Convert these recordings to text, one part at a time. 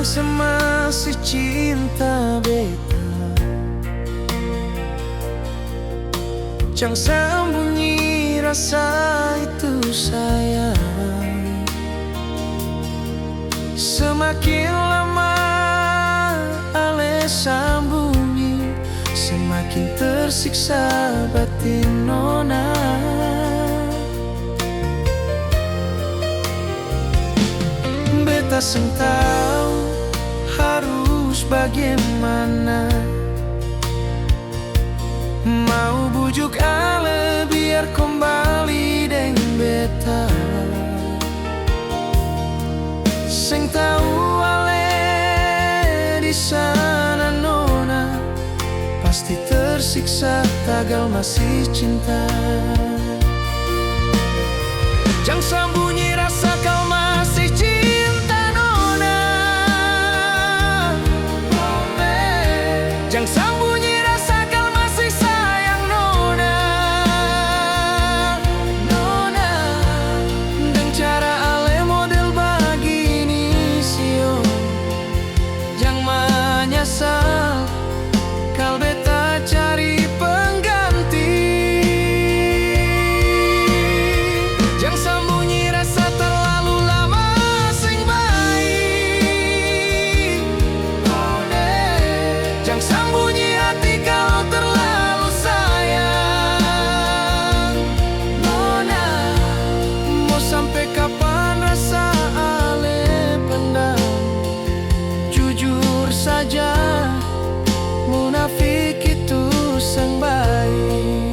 Jang semasih cinta beta, jang sembunyi rasa itu sayang. Semakin lama ale sembunyi, semakin tersiksa batin nona. Beta seng tahu harus bagaimana, mau bujuk ale biar kembali deng beta. Seng tahu ale di sana nona, pasti tersiksa tagal masih cinta. Jang sembunyi rasa kau masih cinta nona, jang sembunyi rasa kau masih sayang nona. Nona, dan cara ale model begini sio, jang menyesal kal beta cari pengganti. Jang sembunyi rasa terlalu lama sing baik, jang sembunyi hati kalau terlalu sayang. Nona, mau sampai kapan rasa ale pendam? Jujur saja, munafik itu sang baik.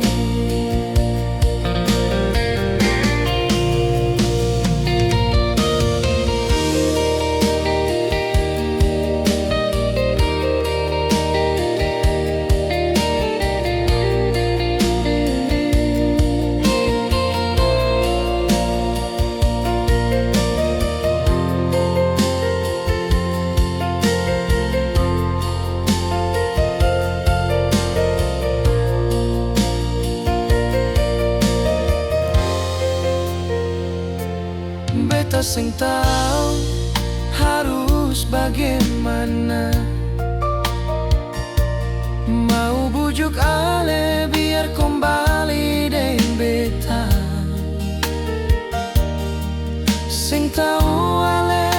Beta seng tahu harus bagaimana, mau bujuk ale biar kembali deng beta. Seng tahu ale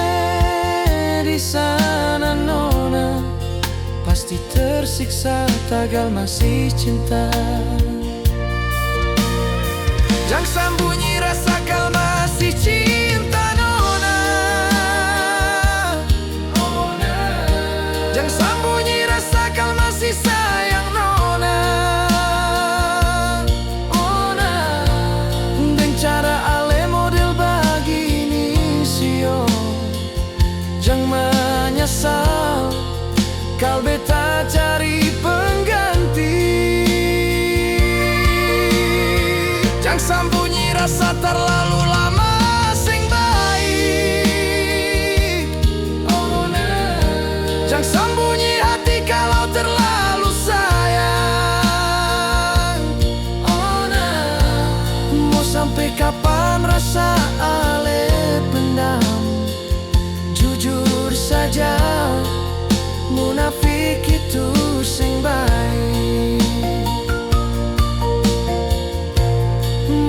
di sana nona, pasti tersiksa tagal masih cinta. Jang sembunyi rasa kau masih cinta nona, jang sembunyi rasa kau masih sayang nona. Nona, dan cara ale model begini sio, jang menyesal kal beta cari pengganti. Jang sembunyi rasa terlalu lama sing baik, jang sembunyi hati kalau terlalu sayang. Mau sampai kapan rasa ale pendam? Jujur saja, munafik itu sing baik.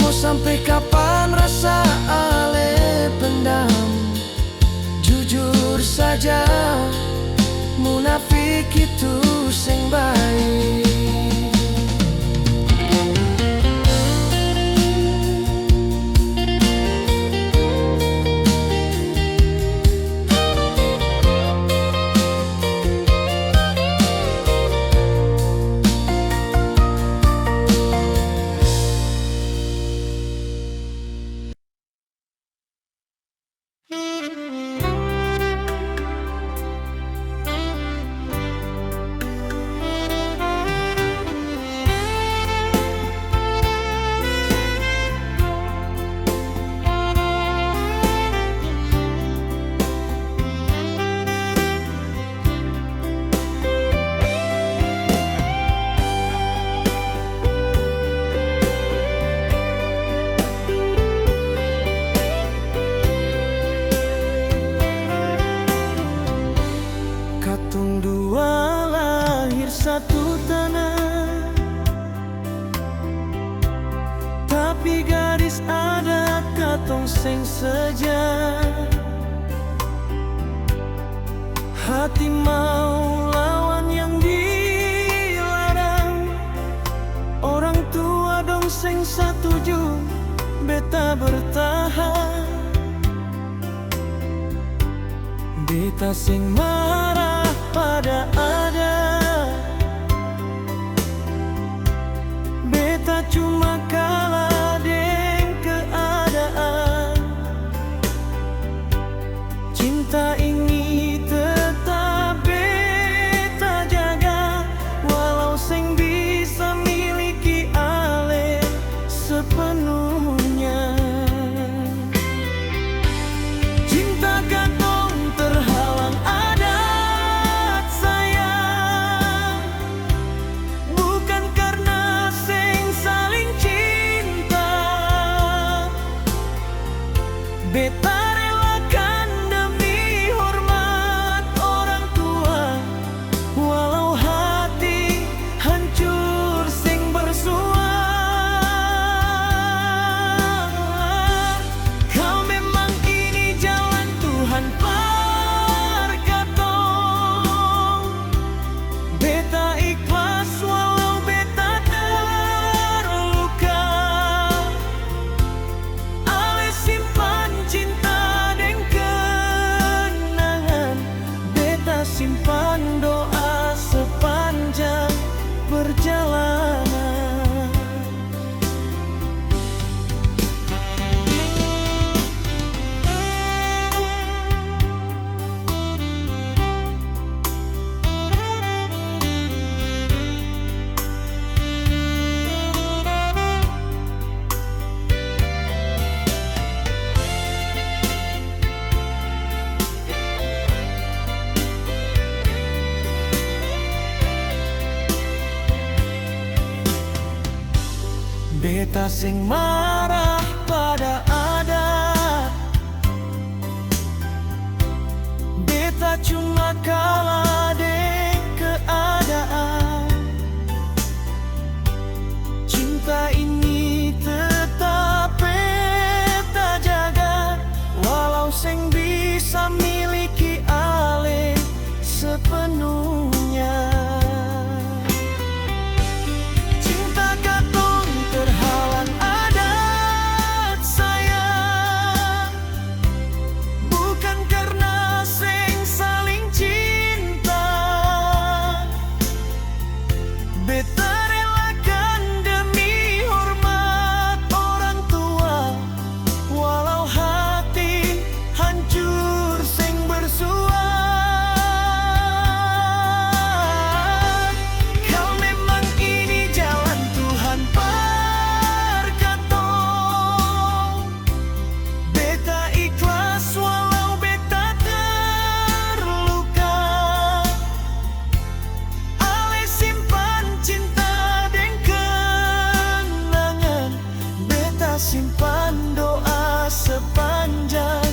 Mau sampai kapan rasa ale pendam? Jujur saja, munafik itu sing baik. sing seja. Hati mau lawan yang dilarang. Orang tua dong sing setuju, beta bertahan. Beta sing marah pada ada. Beta cuma kalah deng keadaan. Cinta ini tetap beta jaga, walau sing bisa miliki ale sepenuhnya. Cinta katong terhalang adat sayang, bukan karena sing saling cinta. Beta relakan demi hormat orang tua, walau hati hancur sing bersua. Kau memang ini jalan Tuhan berkatong. Beta ikhlas walau beta terluka. Ale simpan cinta dan kenangan. Beta simpan doa sepanjang perjalanan. Beta sing marah pada adat. Beta cuma kalah deng keadaan. Cinta ini tetap beta jaga, walau sing bisa miliki ale sepenuhnya. Cinta katong terhalang adat sayang, bukan karena sing saling cinta. Beta relakan demi hormat orang tua, walau hati hancur sing bersua. Kau memang ini jalan Tuhan berkatong. Beta ikhlas walau beta terluka. Ale simpan cinta dan kenangan. Beta simpan doa sepanjang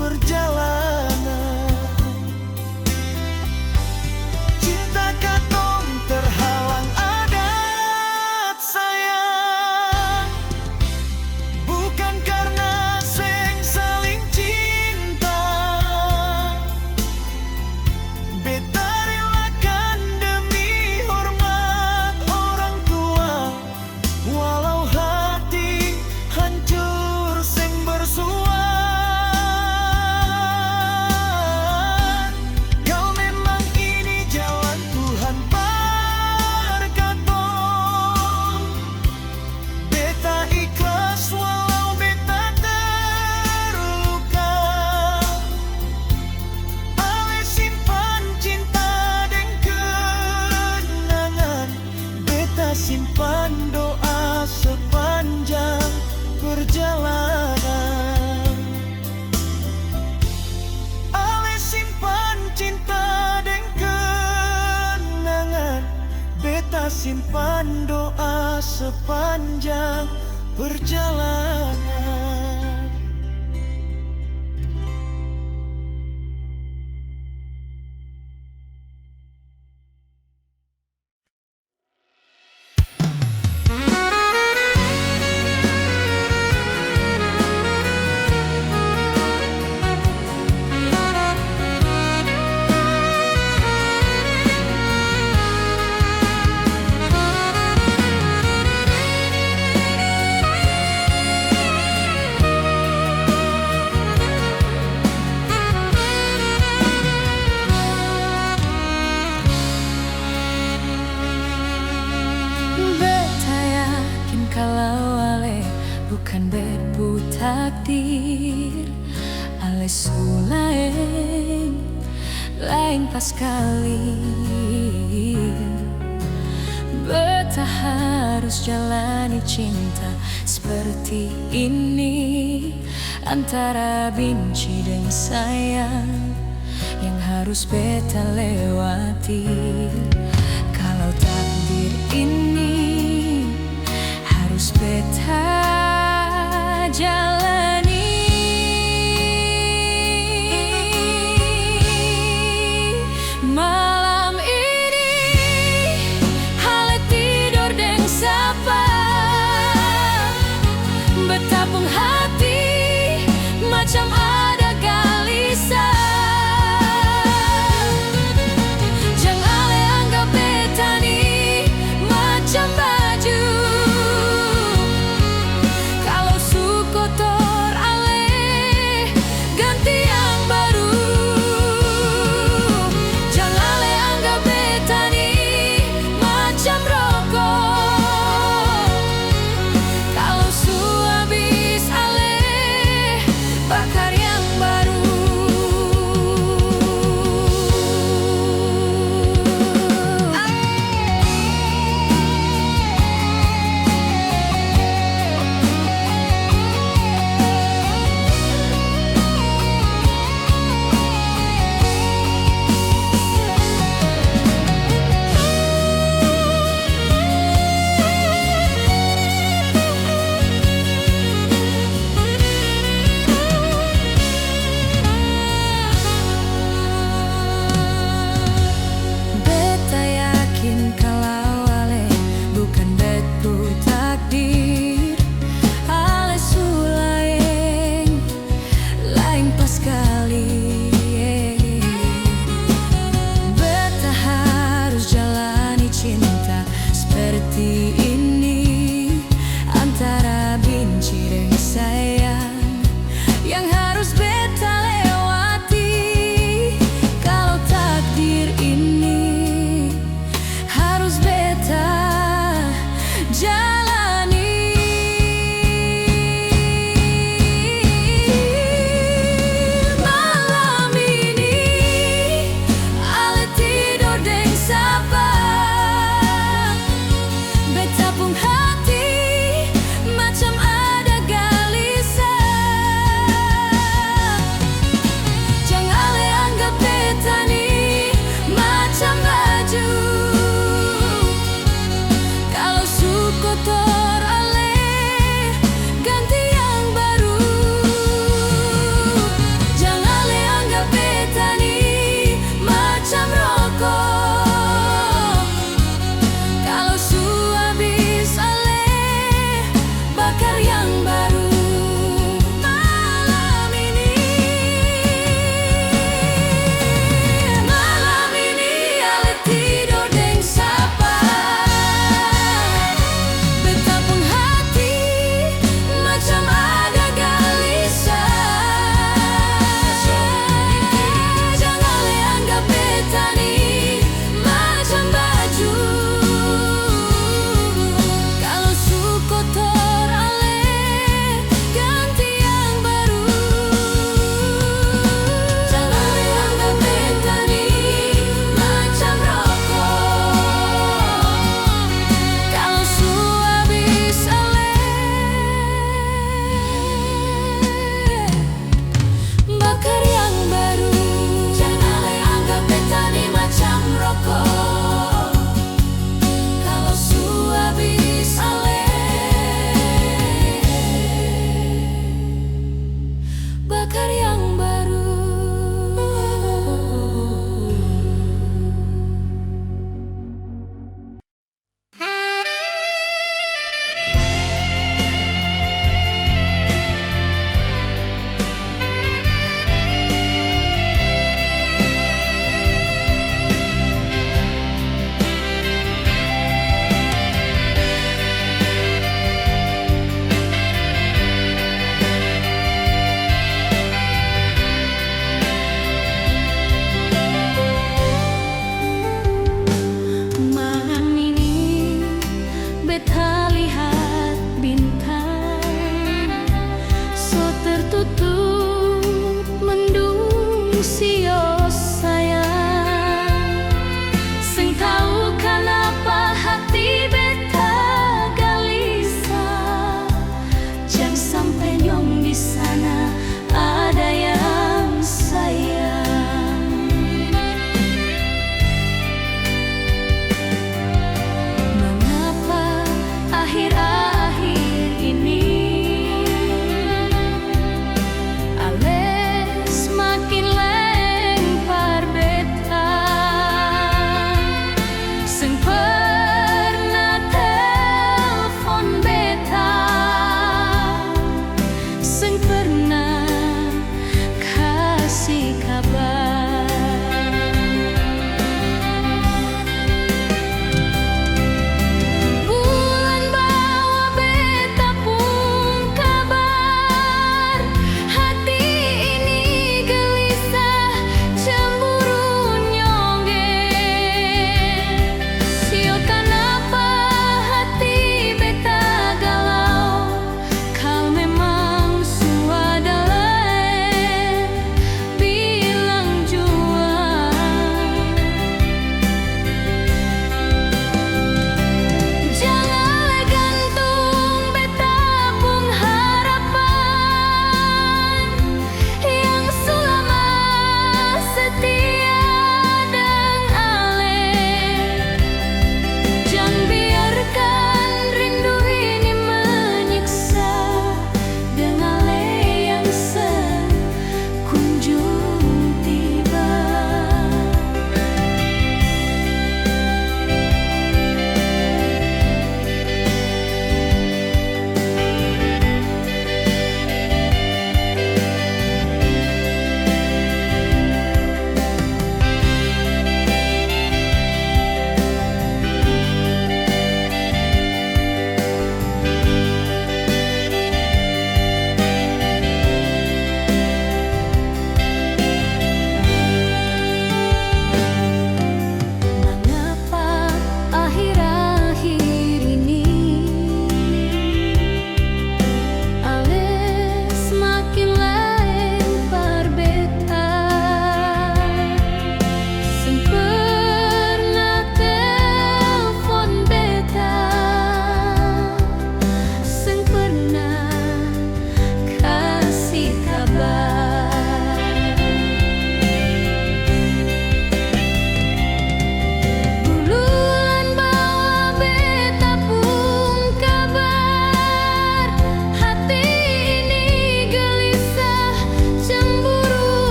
perjalanan. Cinta katong terhalang adat sayang, bukan karena sing saling cinta. Beta relakan demi hormat orang tua, walau hati hancur sing bersua. Kau memang ini jalan Tuhan berkatong. Beta ikhlas walau beta terluka. Ale simpan cinta dan kenangan. Beta simpan doa sepanjang perjalanan. Ale simpan cinta dan kenangan. Beta simpan doa sepanjang perjalanan. hadir ale sulaeng laeng pas kali. Betah harus jalani cinta seperti ini, antara benci dan sayang yang harus beta lewati. Kalau takdir ini harus beta jalani. Malam ini hale tidur deng sapa, betapung hati macam ada gelisah. Jang ale anggap beta ni macam baju, kalau su kotor ale ganti yang baru. Jang ale anggap beta ni macam rokok, kalau su habis ale bakar yang baru.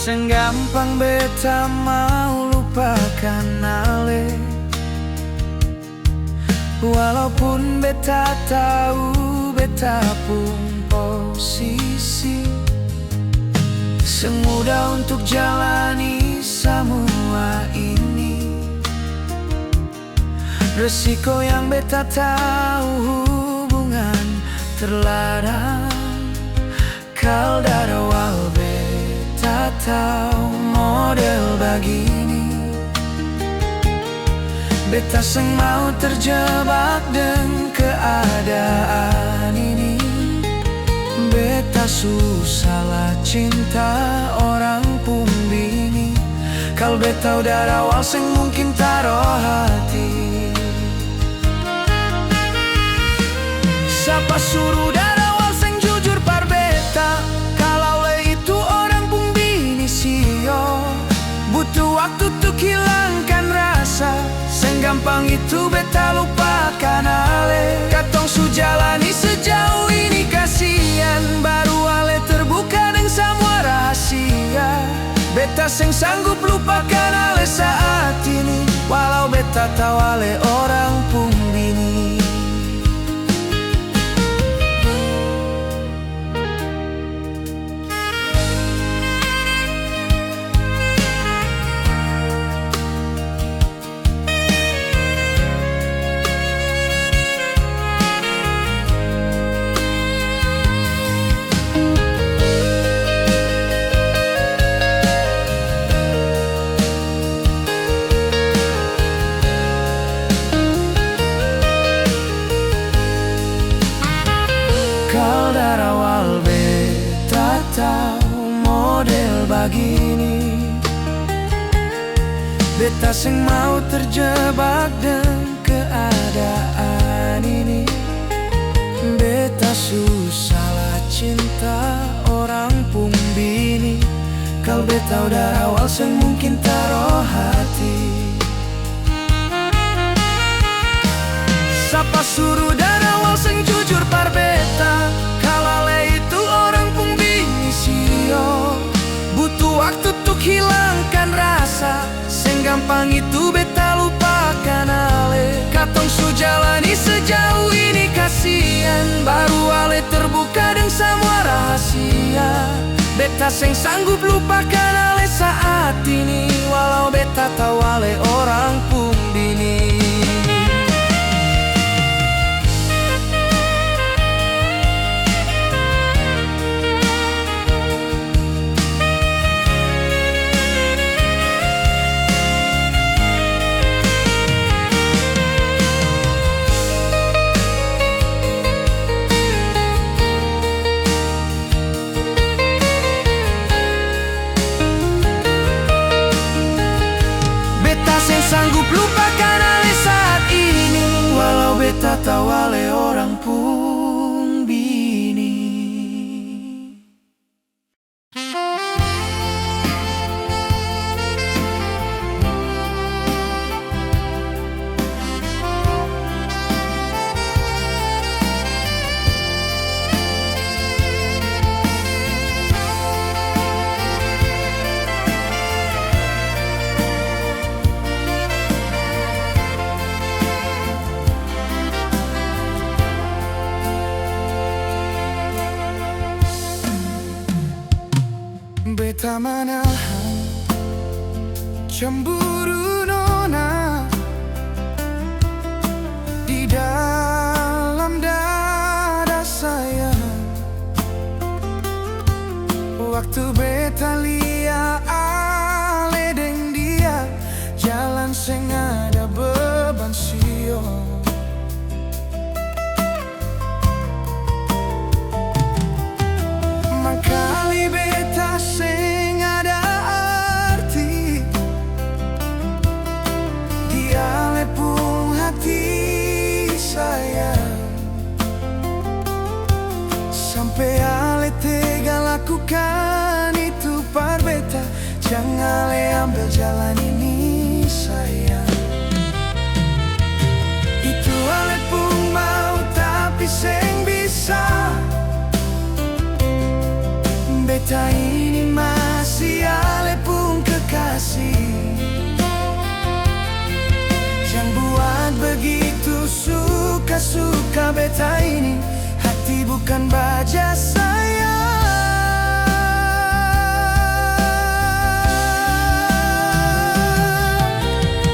Senggampang beta mau lupakan ale, walaupun beta tahu beta pun posisi semudah untuk jalani semua ini. Resiko yang beta tahu, hubungan terlarang. Kal dari awal beta tahu model begini. Beta seng mau terjebak dengan keadaan ini. Beta susah lah cinta orang pun bini. Kal beta udah awal seng mungkin taruh hati. Siapa suruh dari awal seng jujur par beta. Kalau le itu orang pun bini sio. Butuh waktu untuk hilangkan rasa. Senggampang itu beta lupakan ale. Katong su jalani sejauh ini kasihan. Baru ale terbuka dengan semua rahasia. Beta seng sanggup lupakan ale saat ini. Walau beta tahu ale orang pun bini. Kal dari awal beta tahu model begini. Beta seng mau terjebak dengan keadaan ini. Beta susah lah cinta orang pun bini. Kal beta udah awal seng mungkin taruh hati. Siapa suruh dari awal seng jujur par beta. Kalau le itu orang pun bini sio. Butuh waktu untuk hilangkan rasa. Senggampang itu beta lupakan ale. Katong su jalani sejauh ini kasihan. Baru ale terbuka dengan semua rahasia. Beta seng sanggup lupakan ale saat ini. Walau beta tahu ale orang pun bini. Sanggup lupakan ale saat ini. Walau beta tahu ale orang pun bini. Beta menahan cemburu nona di dalam dada saya. Waktu beta lihat ale deng dia jalan seng ada beban sio. Mangkali beta seng ada arti di ale pun hati saya. Sampai ale tega lakukan itu par beta. Jangan ale ambil jalan ini sayang. Itu ale pun mau tapi seng bisa. Beta ini masih ada. suka-suka beta ini. Hati bukan baja saya.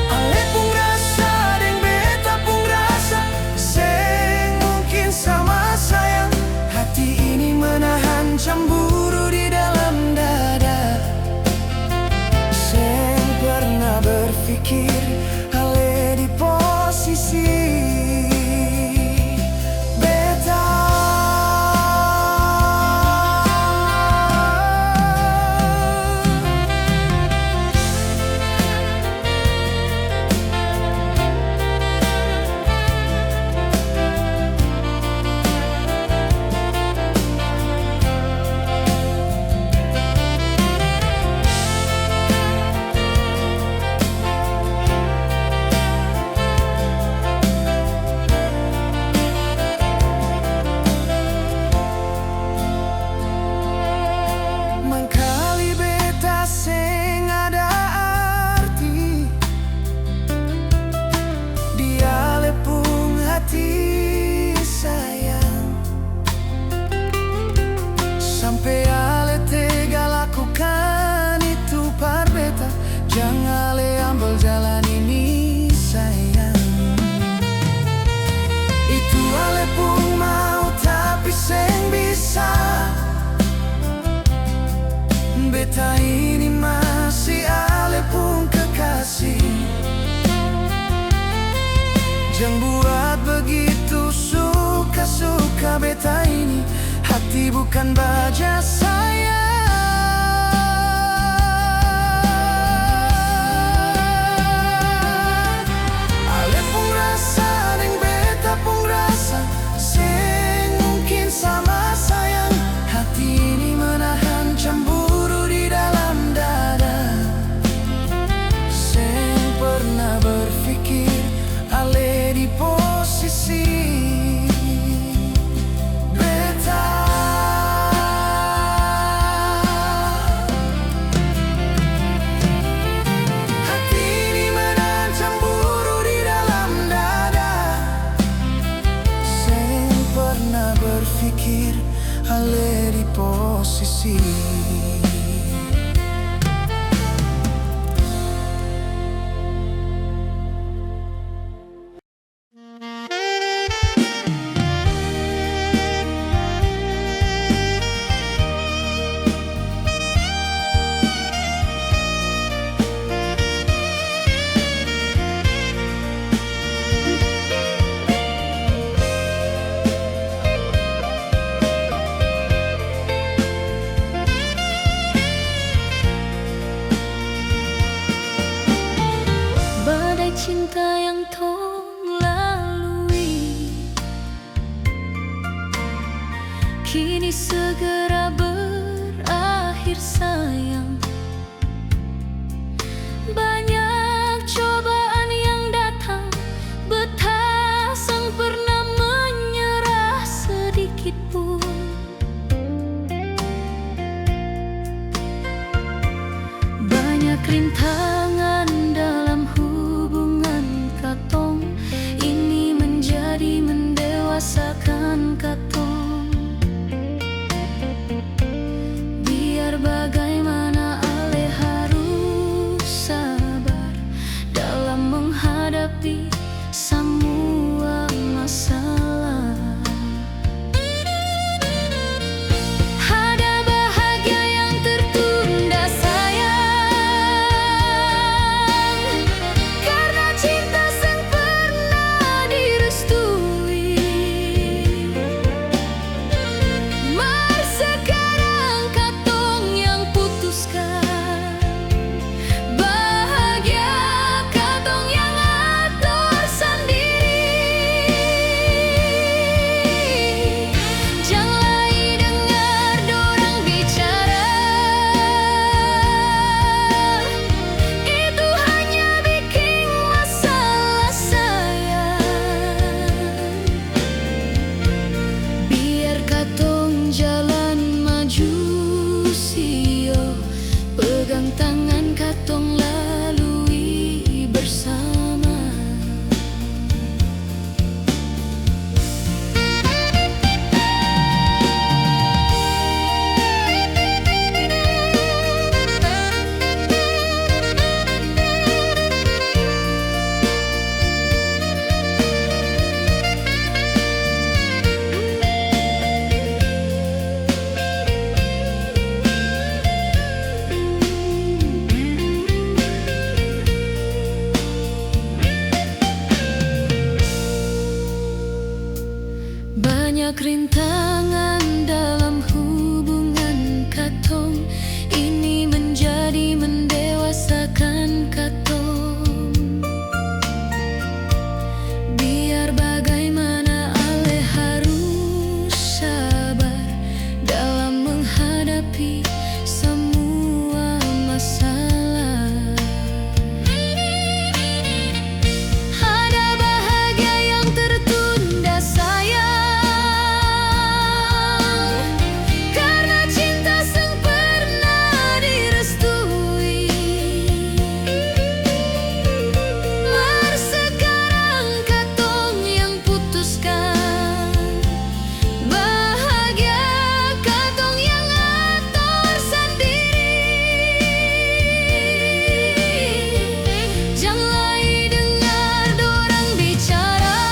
Ale pun rasa deng beta pun rasa, seng mungkin sama sayang. Hati ini menahan cemburu di dalam dada. Seng pernah berpikir ale di posisi jalan ini sayang. Itu ale pun mau tapi seng bisa. Beta ini masih ale pun kekasih. Jangan buat begitu suka-suka beta ini. Hati bukan baja saya. Sama sayang, hati ini menahan cemburu di dalam dada. Seng pernah berpikir ale di posisi beta. Hati ini menahan cemburu di dalam dada. Seng pernah berpikir ale di posisi. Cinta yang tong lalui kini segera berakhir sayang. Banyak cobaan yang datang, beta sang pernah menyerah sedikit pun. Banyak rintangan dalam katong ini menjadi mendewasakan katong. Biar bagai menghadapi semua masalah. Ada bahagia yang tertunda sayang, karena cinta sempurna direstui. Mar sekarang katong yang putuskan, bahagia katong yang atur sendiri. Janganlah dengar dorang bicara,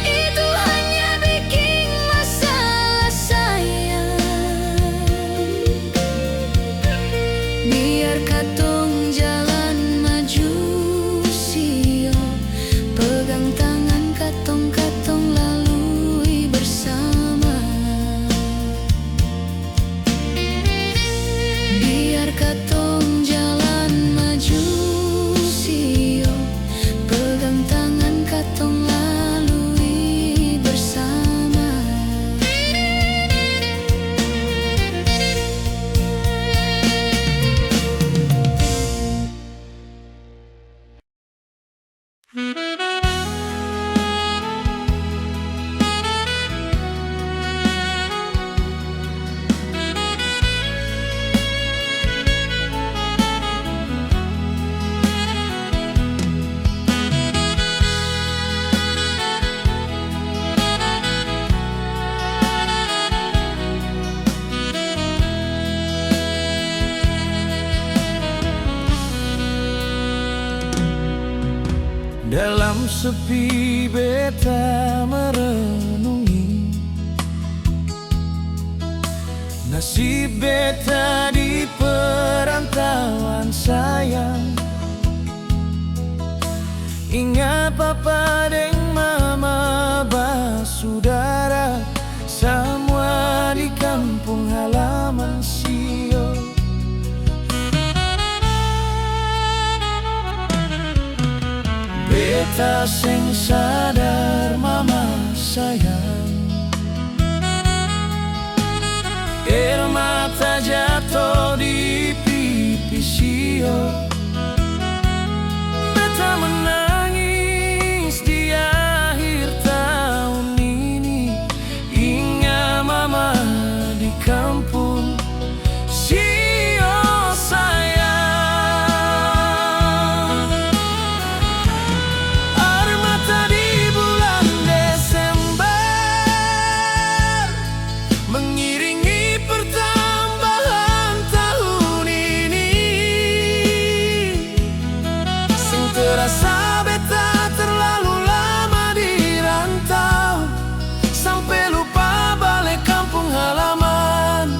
itu hanya bikin masalah sayang. Biar katong jalan maju sio, pegang tangan katong lalui bersama. Biar katong jalan maju sio, pegang tangan katong lalui bersama. Dalam sepi beta merenungi nasib beta di perantauan sayang. Ingat papa deng mama basudara, semua di kampung halaman sio. Beta sing sadar mama sayang, air mata jatuh di pipi sio. Beta menangis di akhir tahun ini, ingat mama di kampung sio sayang. Air mata di bulan Desember mengiringi pertambahan tahun ini. Sing terasa beta terlalu lama di rantau, sampai lupa balik kampung halaman.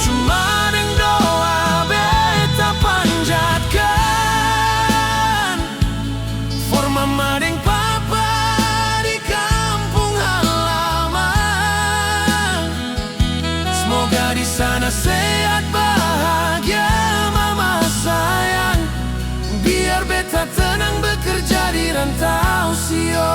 Cuma deng doa beta panjatkan for mama deng papa di kampung halaman. Semoga di sana sehat bahagia mama sayang, biar beta tenang bekerja di rantau sio.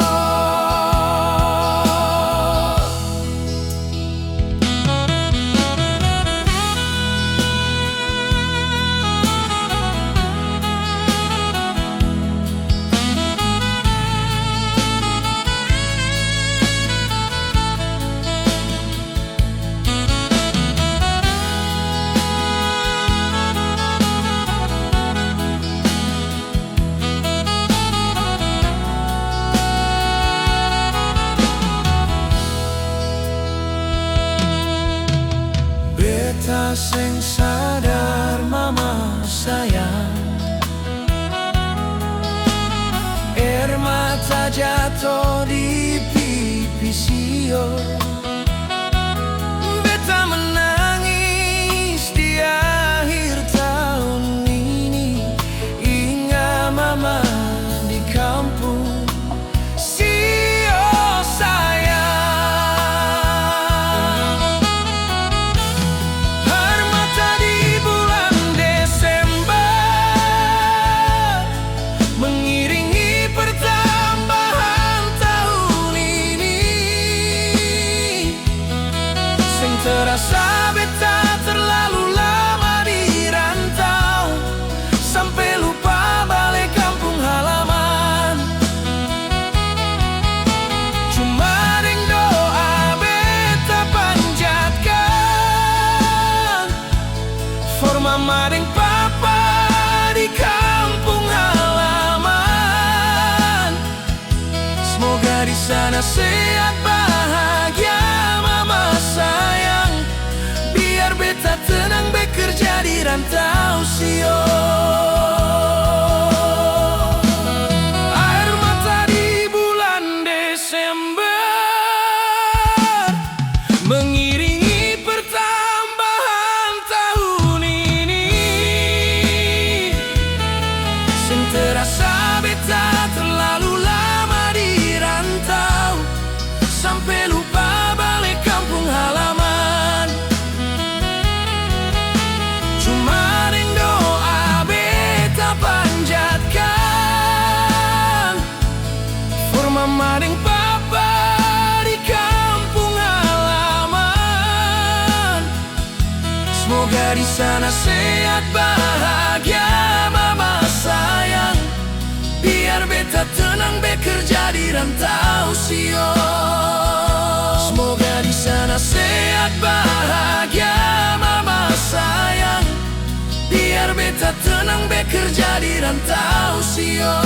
Beta sing sadar mama sayang, air mata jatuh di pipi sio. Beta menangis di akhir tahun ini, ingat mama di kampung sio sayang. Air mata di bulan Desember mengiringi pertambahan tahun sehat bahagia mama sayang. Biar beta tenang bekerja di rantau sio. Air mata di bulan Desember mengiringi pertambahan tahun ini. Sing terasa beta terlalu lama di rantau, sampai lupa balik kampung halaman. Cuma deng doa beta panjatkan for mama deng papa di kampung halaman. Semoga di sana sehat bahagia mama sayang. Biar beta tenang bekerja di rantau sio. Semoga di sana sehat bahagia mama sayang. Biar beta tenang bekerja di rantau sio.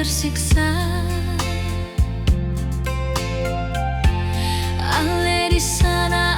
tersiksa. Ale di sana